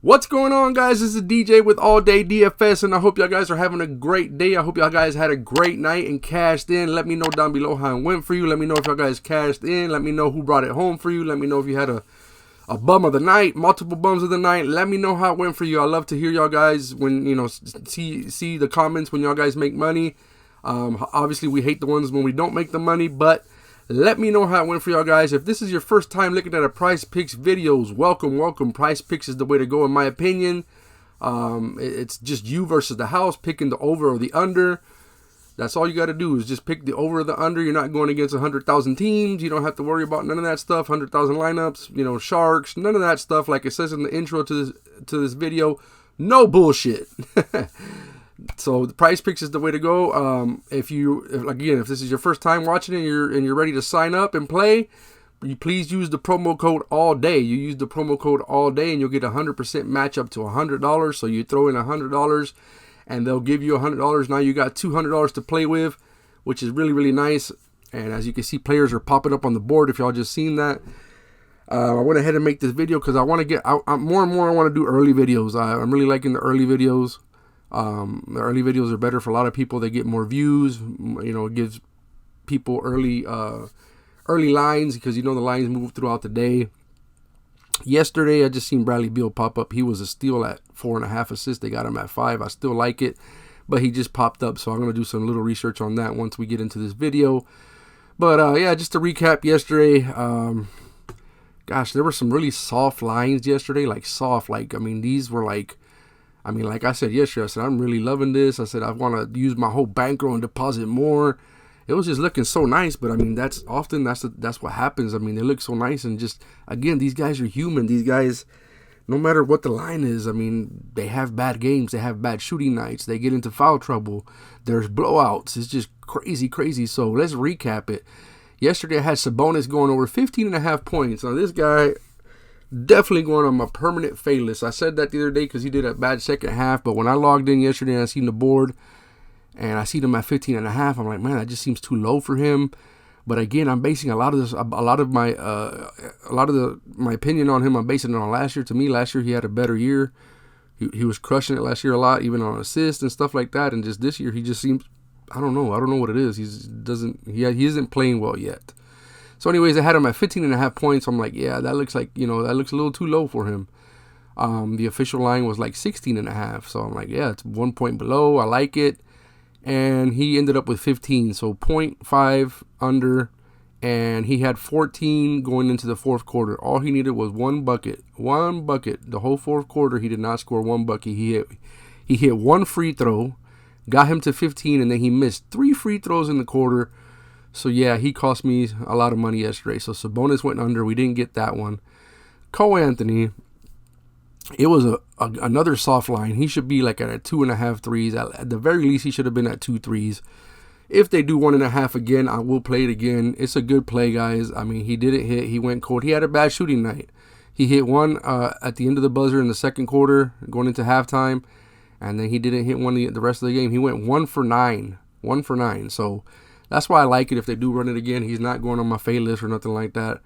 What's going on, guys? This is DJ with All Day DFS, and I hope y'all guys are having a great day. I hope y'all guys had a great night and cashed in. Let me know down below how it went for you. Let me know if y'all guys cashed in. Let me know who brought it home for you. Let me know if you had a bum of the night, multiple bums of the night. Let me know how it went for you. I love to hear y'all guys when, see the comments when y'all guys make money. Obviously, we hate the ones when we don't make the money, but let me know how it went for y'all guys. If this is your first time looking at a PrizePicks videos, welcome. PrizePicks is the way to go in my opinion. It's just you versus the house, picking the over or the under. That's all you got to do is just pick the over or the under. You're not going against 100,000 teams. You don't have to worry about none of that stuff. 100,000 lineups, sharks, none of that stuff. Like it says in the intro to this video, no bullshit. So the PrizePicks is the way to go. If this is your first time watching it and you're ready to sign up and play, you please use the promo code all day. You use the promo code all day and you'll get 100% match up to $100. So you throw in $100 and they'll give you $100. Now you got $200 to play with, which is really, really nice. And as you can see, players are popping up on the board if y'all just seen that. I went ahead and make this video because I want to get out more and more. I want to do early videos. I'm really liking the early videos. The early videos are better for a lot of people. They get more views. It gives people early lines because the lines move throughout the day. Yesterday, I just seen Bradley Beal pop up. He was a steal at 4.5 assists. They got him at 5. I still like it, but he just popped up. So I'm gonna do some little research on that once we get into this video. But yeah, just to recap yesterday. Gosh, there were some really soft lines yesterday. These were like I said yesterday, I said, I'm really loving this. I said, I want to use my whole bankroll and deposit more. It was just looking so nice, but that's what happens. They look so nice, and just, again, these guys are human. These guys, no matter what the line is, they have bad games. They have bad shooting nights. They get into foul trouble. There's blowouts. It's just crazy. So let's recap it. Yesterday, I had Sabonis going over 15.5 points. Now, this guy definitely going on my permanent fade list. I said that the other day because he did a bad second half, but when I logged in yesterday and I seen the board and I seen him at 15.5, I'm like, man, that just seems too low for him. But again, I'm basing my opinion on him. I'm basing it on last year. To me, last year he had a better year. He was crushing it last year a lot, even on assists and stuff like that. And just this year, he just seems, I don't know what it is. He isn't playing well yet. So anyways, I had him at 15.5 points. I'm like, yeah, that looks like, that looks a little too low for him. The official line was like 16.5. So I'm like, yeah, it's 1 point below. I like it. And he ended up with 15. So 0.5 under. And he had 14 going into the fourth quarter. All he needed was one bucket. One bucket. The whole fourth quarter, he did not score one bucket. He hit one free throw, got him to 15, and then he missed 3 free throws in the quarter. So, yeah, he cost me a lot of money yesterday. So, Sabonis went under. We didn't get that one. Cole Anthony, it was another soft line. He should be like at a 2.5 threes. At the very least, he should have been at 2 threes. If they do 1.5 again, I will play it again. It's a good play, guys. He didn't hit. He went cold. He had a bad shooting night. He hit one at the end of the buzzer in the second quarter, going into halftime. And then he didn't hit one the rest of the game. He went 1 for 9. 1 for 9. So, that's why I like it if they do run it again. He's not going on my fade list or nothing like that.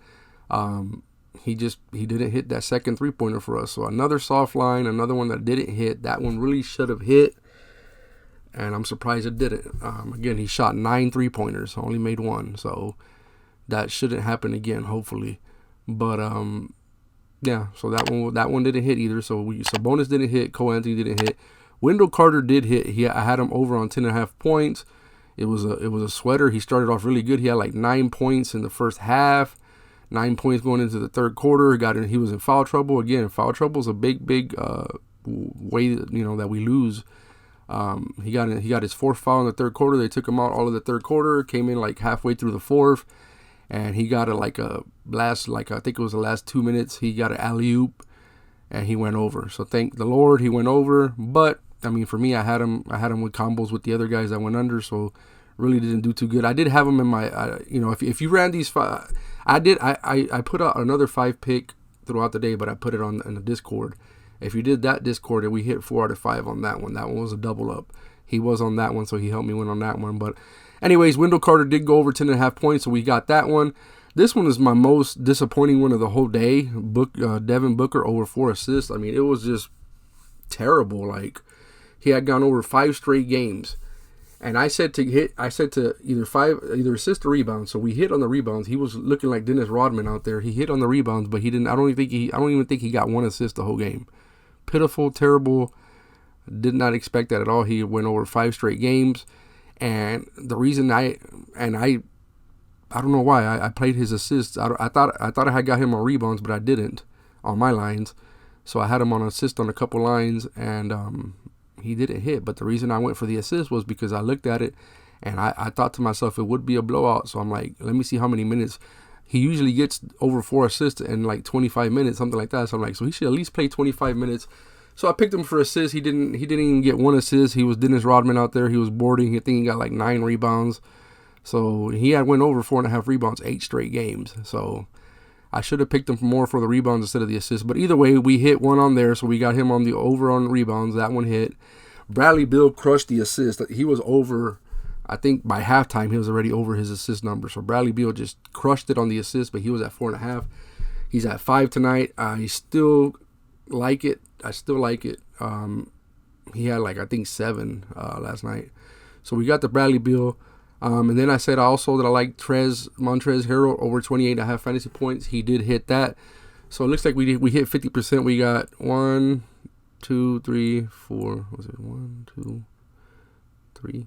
He didn't hit that second three-pointer for us. So another soft line, another one that didn't hit. That one really should have hit, and I'm surprised it didn't. Again, he shot 9 3-pointers, only made 1. So that shouldn't happen again, hopefully. But yeah. So that one didn't hit either. So Sabonis didn't hit. Cole Anthony didn't hit. Wendell Carter did hit. I had him over on 10.5 points. It was a sweater. He started off really good. He had like 9 points in the first half, 9 points going into the third quarter. He was in foul trouble. Again, foul trouble is a big way that we lose. He got his 4th foul in the third quarter. They took him out all of the third quarter. Came in like halfway through the 4th, and he got I think it was the last 2 minutes. He got an alley-oop, and he went over. So thank the Lord he went over. But for me, I had him with combos with the other guys that went under, so really didn't do too good. I did have him in my, if you ran these 5, I put out another 5 pick throughout the day, but I put it in the Discord. If you did that Discord, and we hit 4 out of 5 on that one. That one was a double up. He was on that one, so he helped me win on that one. But anyways, Wendell Carter did go over 10.5 points, so we got that one. This one is my most disappointing one of the whole day. Devin Booker over 4 assists. I mean, it was just terrible. Like, he had gone over 5 straight games. And I said to either assist or rebound. So we hit on the rebounds. He was looking like Dennis Rodman out there. He hit on the rebounds, but he didn't. I don't even think he got 1 assist the whole game. Pitiful, terrible. Did not expect that at all. He went over 5 straight games, and the reason I don't know why I played his assists. I thought I had got him on rebounds, but I didn't on my lines. So I had him on assist on a couple lines, and he didn't hit. But the reason I went for the assist was because I looked at it and I thought to myself it would be a blowout. So I'm like, let me see how many minutes. He usually gets over 4 assists in like 25 minutes, something like that. So I'm like, so he should at least play 25 minutes. So I picked him for assists. He didn't even get 1 assist. He was Dennis Rodman out there. He was boarding. I think he got like 9 rebounds. So he had went over 4.5 rebounds 8 straight games. So I should have picked him more for the rebounds instead of the assists. But either way, we hit 1 on there, so we got him on the over on rebounds. That one hit. Bradley Beal crushed the assist. He was over, I think by halftime, he was already over his assist number. So Bradley Beal just crushed it on the assist, but he was at 4.5. He's at 5 tonight. I still like it. He had like, I think 7 last night. So we got the Bradley Beal. And then I said also that I like Montrezl Harrell over 28.5 fantasy points. He did hit that. So it looks like we hit 50%. We got 1, 2, 3, 4. Was it 1, 2, 3?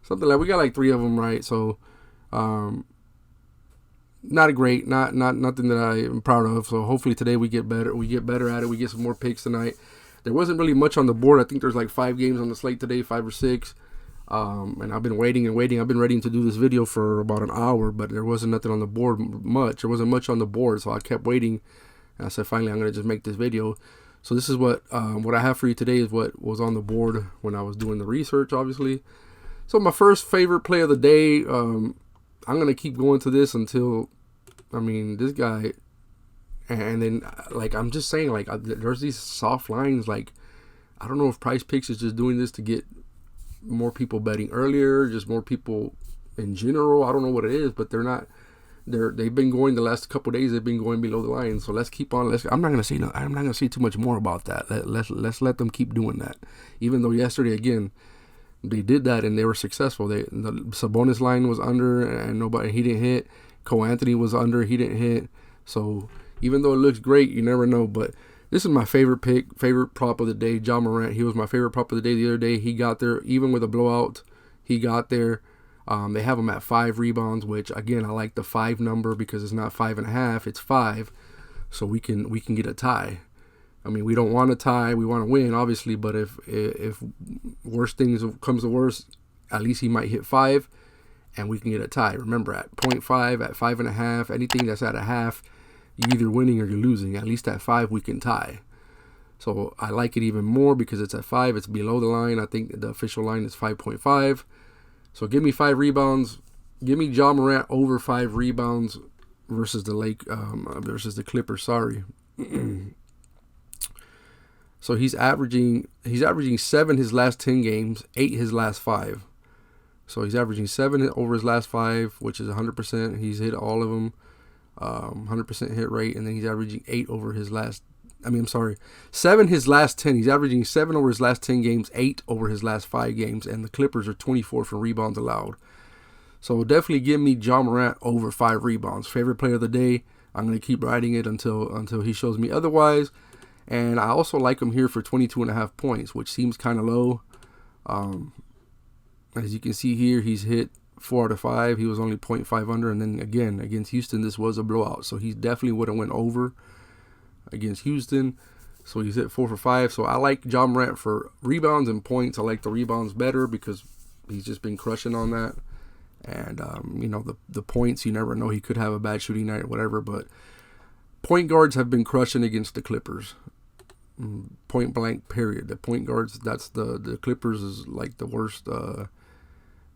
Something like, we got like 3 of them right. So not nothing that I am proud of. So hopefully today we get better. We get better at it. We get some more picks tonight. There wasn't really much on the board. I think there's like 5 games on the slate today, 5 or 6. And I've been waiting and waiting. I've been ready to do this video for about an hour, but there wasn't nothing on the board much. There wasn't much on the board, so I kept waiting. And I said, finally, I'm going to just make this video. So this is what I have for you today is what was on the board when I was doing the research, obviously. So my first favorite play of the day, I'm going to keep going to this until, I mean, this guy, and then, like, I'm just saying, like, there's these soft lines, like, I don't know if PrizePicks is just doing this to get more people betting earlier, just more people in general. I don't know what it is, but they've been going the last couple of days. They've been going below the line. So let's keep on. I'm not gonna say too much more about that. Let's let them keep doing that. Even though yesterday again they did that and they were successful. The Sabonis line was under and he didn't hit. Cole Anthony was under, he didn't hit. So even though it looks great, you never know. But this is my favorite prop of the day, Ja Morant. He was my favorite prop of the day the other day. He got there, even with a blowout. He got there. They have him at 5 rebounds, which, again, I like the 5 number because it's not 5.5, it's 5. So we can get a tie. I mean, we don't want a tie. We want to win, obviously. But if worst things comes to worst, at least he might hit 5, and we can get a tie. Remember, at 0.5, at 5.5, anything that's at a half, you're either winning or you're losing. At least at 5, we can tie. So I like it even more because it's at 5. It's below the line. I think the official line is 5.5. So give me 5 rebounds. Give me Ja Morant over 5 rebounds versus the Clippers. Sorry. So he's averaging 7 his last 10 games, 8 his last 5. So he's averaging 7 over his last 5, which is 100%. He's hit all of them. 100% hit rate, and then he's averaging 7 his last 10. He's averaging 7 over his last 10 games, 8 over his last 5 games, and the Clippers are 24th for rebounds allowed. So definitely give me Ja Morant over 5 rebounds. Favorite player of the day. I'm going to keep riding it until he shows me otherwise. And I also like him here for 22.5 points, which seems kind of low. As you can see here, he's hit 4 out of 5. He was only 0.5 under, and then again against Houston, this was a blowout. So he definitely would have went over against Houston. So he's hit 4 for 5. So I like Ja Morant for rebounds and points. I like the rebounds better because he's just been crushing on that. And the points, you never know. He could have a bad shooting night or whatever, but point guards have been crushing against the Clippers. Point blank, period. The point guards, that's the Clippers is like the worst.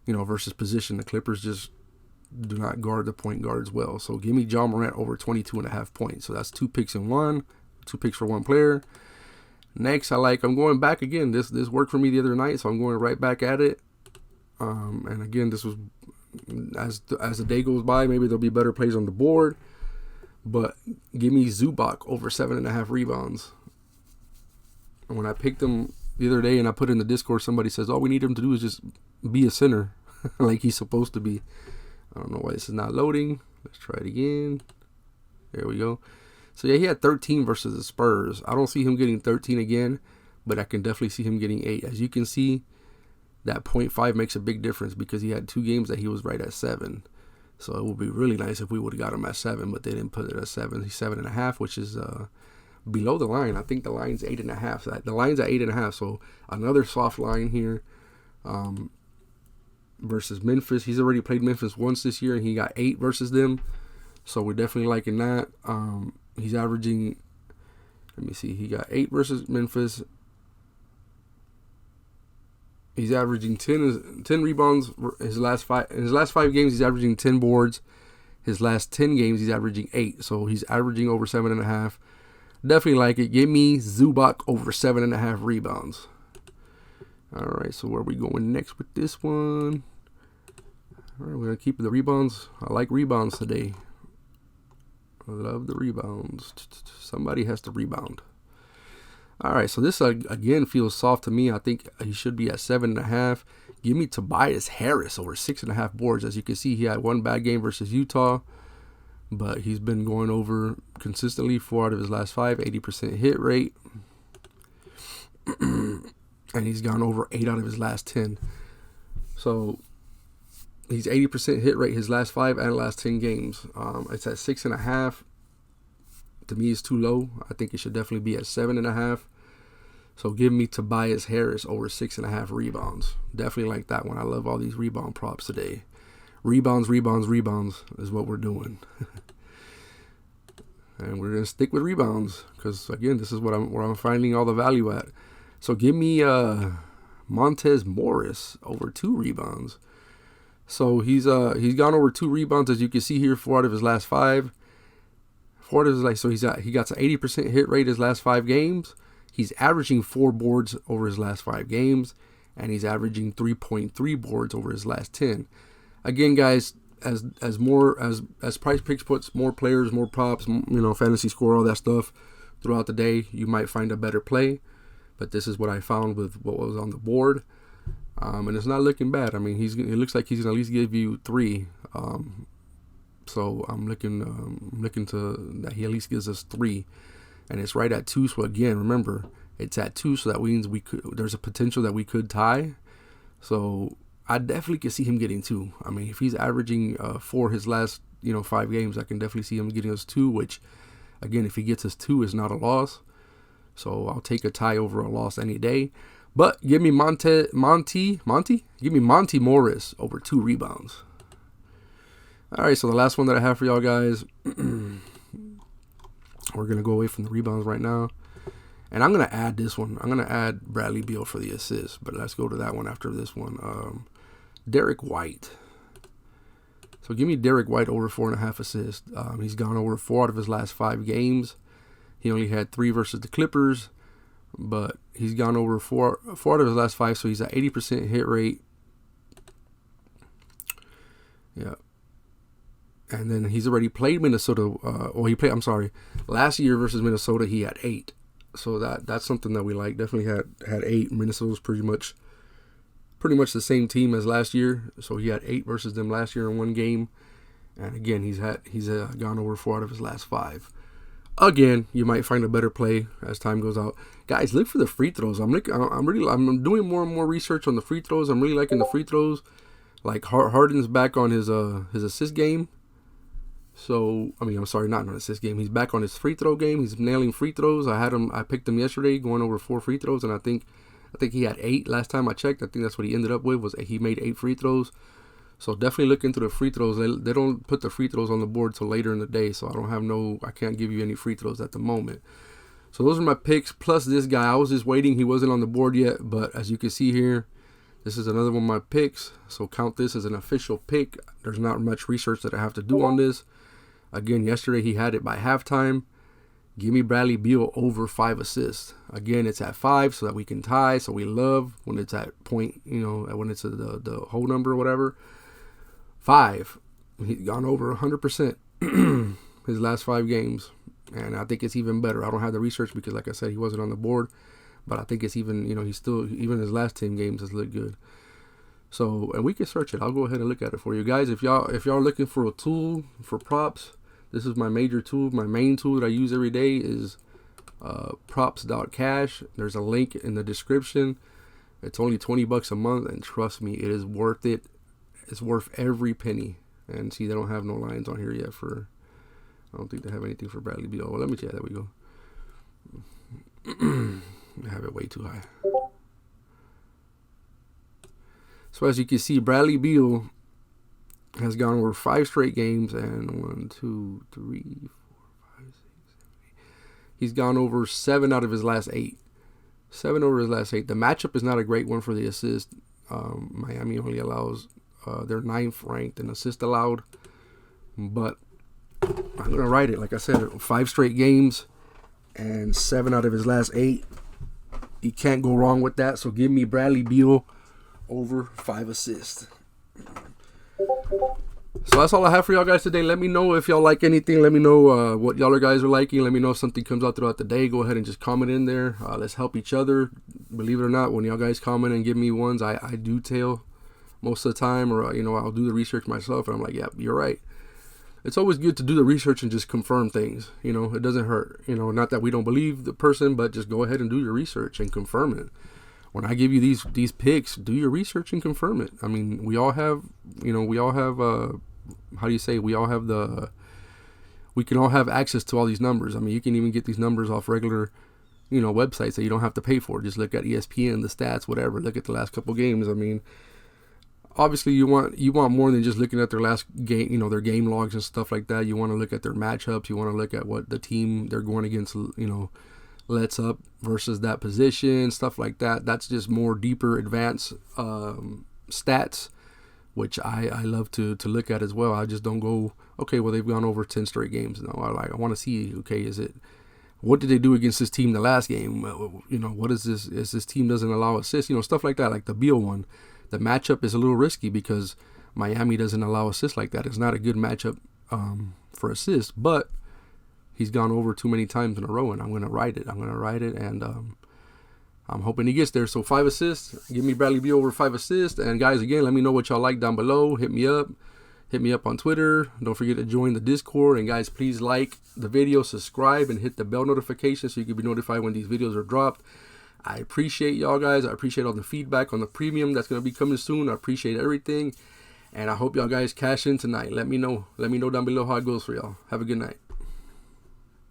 Versus position. The Clippers just do not guard the point guards well. So give me Ja Morant over 22.5 points. So that's 2 picks in one. 2 picks for one player. Next, I'm going back again. This worked for me the other night, so I'm going right back at it. And again, this was as the day goes by, maybe there'll be better plays on the board. But give me Zubac over 7.5 rebounds. And when I picked him the other day and I put in the Discord, somebody says, all we need him to do is just be a center like he's supposed to be. I don't know why this is not loading. Let's try it again. There we go. So, yeah, he had 13 versus the Spurs. I don't see him getting 13 again, but I can definitely see him getting 8. As you can see, that 0.5 makes a big difference because he had 2 games that he was right at 7. So it would be really nice if we would have got him at 7, but they didn't put it at 7. He's 7.5, which is below the line. I think the line's 8.5. So the line's at 8.5. So another soft line here versus Memphis. He's already played Memphis once this year, and he got 8 versus them. So we're definitely liking that. He's averaging. Let me see. He got 8 versus Memphis. He's averaging 10 rebounds in his last 5 games. He's averaging 10 boards. His last 10 games, he's averaging 8. So he's averaging over 7.5. Definitely like it. Give me Zubac over 7.5 rebounds. All right, so where are we going next with this one? All right, we're going to keep the rebounds. I like rebounds today. I love the rebounds. Somebody has to rebound. All right, so this again feels soft to me. I think he should be at 7.5. Give me Tobias Harris over 6.5 boards. As you can see, he had 1 bad game versus Utah, but he's been going over consistently 4 out of his last 5, 80% hit rate. And he's gone over 8 out of his last 10. So he's 80% hit rate his last 5 and last 10 games. It's at 6.5. To me, it's too low. I think it should definitely be at 7.5. So give me Tobias Harris over 6.5 rebounds. Definitely like that one. I love all these rebound props today. Rebounds is what we're doing. And we're gonna stick with rebounds because again, this is where I'm finding all the value at. So give me Monte Morris over 2 rebounds. So he's gone over 2 rebounds, as you can see here, 4 out of his last 5. 4 out of his so he got an 80% hit rate his last 5 games. He's averaging 4 boards over his last 5 games, and he's averaging 3.3 boards over his last 10. Again, guys, as PrizePicks puts more players, more props, fantasy score, all that stuff throughout the day, you might find a better play. But this is what I found with what was on the board, and it's not looking bad. I mean, it looks like he's gonna at least give you 3. So I'm looking to that he at least gives us 3. And it's right at 2. So again, remember, it's at 2. So that means there's a potential that we could tie. So I definitely can see him getting 2. I mean, if he's averaging 4 his last 5 games, I can definitely see him getting us 2. Which, again, if he gets us 2, is not a loss. So I'll take a tie over a loss any day. But give me Monte Morris over 2 rebounds. All right, so the last one that I have for y'all guys. We're going to go away from the rebounds right now. And I'm going to add this one. I'm going to add Bradley Beal for the assist. But let's go to that one after this one. Derrick White. So give me Derrick White over 4.5 assists. He's gone over 4 out of his last 5 games. He only had 3 versus the Clippers. But he's gone over 4 out of his last 5. So he's at 80% hit rate. Yeah. And then he's already played Minnesota. Last year versus Minnesota, he had 8. So that's something that we like. Definitely had 8. Minnesota's pretty much the same team as last year. So he had 8 versus them last year in 1 game. And again, he's gone over 4 out of his last 5. Again, you might find a better play as time goes out. Guys, look for the free throws. I'm doing more and more research on the free throws. I'm really liking the free throws. Like Harden's back on his assist game. So, not on assist game. He's back on his free throw game. He's nailing free throws. I picked him yesterday going over 4 free throws, and I think he had 8 last time I checked. I think that's what he ended up with, was he made 8 free throws. So definitely look into the free throws. They don't put the free throws on the board till later in the day, so I can't give you any free throws at the moment. So those are my picks, plus this guy. I was just waiting. He wasn't on the board yet, but as you can see here, this is another one of my picks. So count this as an official pick. There's not much research that I have to do on this. Again, yesterday he had it by halftime. Give me Bradley Beal over 5 assists. Again, it's at 5 so that we can tie. So we love when it's at point, when it's the whole number or whatever. 5. He's gone over 100% his last 5 games. And I think it's even better. I don't have the research because, like I said, he wasn't on the board. But I think it's even, he's still, even his last 10 games has looked good. So, and we can search it. I'll go ahead and look at it for you guys. If y'all looking for a tool for props, this is my major tool. My main tool that I use every day is PROPS.CASH. There's a link in the description. It's only $20 a month, and trust me, it is worth it. It's worth every penny. And see, they don't have no lines on here yet for. I don't think they have anything for Bradley Beal. Well, let me check. There we go. I have it way too high. So as you can see, Bradley Beal has gone over 5 straight games, and 1, 2, 3, 4, 5, 6, 7, 8. He's gone over 7 out of his last 8. 7 over his last 8. The matchup is not a great one for the assist. Miami only allows, they're 9th ranked in assist allowed. But I'm going to write it. Like I said, 5 straight games and 7 out of his last 8. You can't go wrong with that. So give me Bradley Beal over 5 assists. So that's all I have for y'all guys today. Let me know if y'all like anything. Let me know what y'all guys are liking. Let me know if something comes out throughout the day. Go ahead and just comment in there. Let's help each other. Believe it or not, when y'all guys comment and give me ones, I do tail most of the time, or I'll do the research myself, and I'm like, yeah, you're right. It's always good to do the research and just confirm things. It doesn't hurt. Not that we don't believe the person, but just go ahead and do your research and confirm it. When I give you these picks, do your research and confirm it. I mean, we all have, we all have, we can all have access to all these numbers. I mean, you can even get these numbers off regular, websites that you don't have to pay for. Just look at ESPN, the stats, whatever. Look at the last couple games. I mean, obviously you want more than just looking at their last game, their game logs and stuff like that. You want to look at their matchups. You want to look at what the team they're going against, lets up versus that position, stuff like that. That's just more deeper, advanced stats, which I love to look at as well. I just don't go, okay, well, they've gone over 10 straight games. No, I want to see, okay, what did they do against this team the last game? What is this? Is this team doesn't allow assists? Stuff like that, like the Beal one. The matchup is a little risky because Miami doesn't allow assists like that. It's not a good matchup for assists, but he's gone over too many times in a row, and I'm going to write it. And I'm hoping he gets there. So 5 assists. Give me Bradley Beal over 5 assists. And guys, again, let me know what y'all like down below. Hit me up. Hit me up on Twitter. Don't forget to join the Discord. And guys, please like the video, subscribe, and hit the bell notification so you can be notified when these videos are dropped. I appreciate y'all guys. I appreciate all the feedback on the premium that's going to be coming soon. I appreciate everything. And I hope y'all guys cash in tonight. Let me know. Let me know down below how it goes for y'all. Have a good night.